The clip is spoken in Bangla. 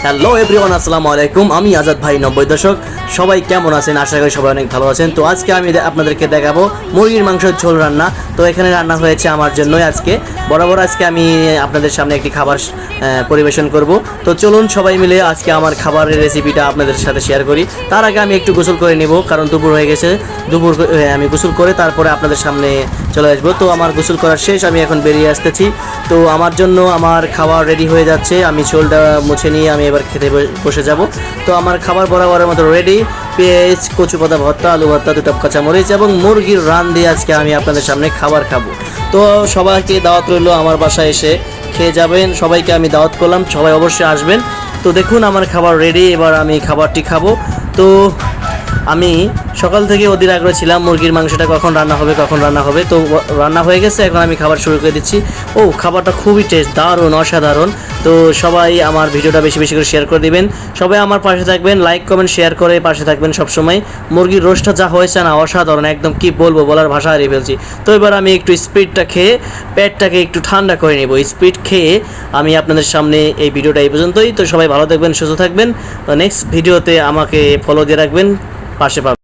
হ্যালো এভরিওয়ান, আসসালামু আলাইকুম। আমি আজাদ ভাই 90 দশক। সবাই কেমন আছেন? আশা করি সবাই অনেক ভালো আছেন। তো আজকে আমি আপনাদেরকে দেখাবো মুরগির মাংসের ঝোল রান্না। তো এখানে রান্না হয়েছে আমার জন্যই আজকে। বরাবর আজকে আমি আপনাদের সামনে একটি খাবার পরিবেশন করব। তো চলুন সবাই মিলে আজকে আমার খাবারের রেসিপিটা আপনাদের সাথে শেয়ার করি। তার আগে আমি একটু গোসল করে নেব, কারণ দুপুর হয়ে গেছে। আমি গোসল করে তারপরে আপনাদের সামনে চলে আসবো। তো আমার গোসল করার শেষ, আমি এখন বেরিয়ে আসতেছি। তো আমার জন্য আমার খাবার রেডি হয়ে যাচ্ছে। আমি ঝোলটা মুছে নিয়ে আমি এবার খেতে বসে যাব। তো আমার খাবার বরাবরের মতো রেডি। পেঁয়াজ, কচু পাতা ভর্তা, আলু ভর্তা, দুটো কাঁচামরিচ এবং মুরগির রান দিয়ে আজকে আমি আপনাদের সামনে খাবার খাবো। তো সবাইকে দাওয়াত রইলো আমার বাসায় এসে খেয়ে যাবেন। সবাইকে আমি দাওয়াত করলাম, সবাই অবশ্যই আসবেন। তো দেখুন আমার খাবার রেডি, এবার আমি খাবারটি খাবো। তো আমি সকাল থেকে অধীর আগ্রহ ছিলাম মুরগির মাংসটা কখন রান্না হবে। তো রান্না হয়ে গেছে, এখন আমি খাবার শুরু করে দিচ্ছি। ও খাবারটা খুবই টেস্ট, দারুণ, অসাধারণ। তো সবাই আমার ভিডিওটা বেশি বেশি করে শেয়ার করে দিবেন। সবাই আমার পাশে থাকবেন, লাইক কমেন্ট শেয়ার করে পাশে থাকবেন সবসময়। মুরগির রোস্টটা যা হয়েছে না, অসাধারণ, একদম কি বলবো, বলার ভাষা হারিয়ে ফেলছি। তো এবার আমি একটু স্পিডটা খেয়ে পেটটাকে একটু ঠান্ডা করে নেব। স্পিড খেয়ে আমি আপনাদের সামনে এই ভিডিওটা এই পর্যন্তই। তো সবাই ভালো থাকবেন, সুস্থ থাকবেন। নেক্সট ভিডিওতে আমাকে ফলো দিয়ে রাখবেন, পাশে পাবেন।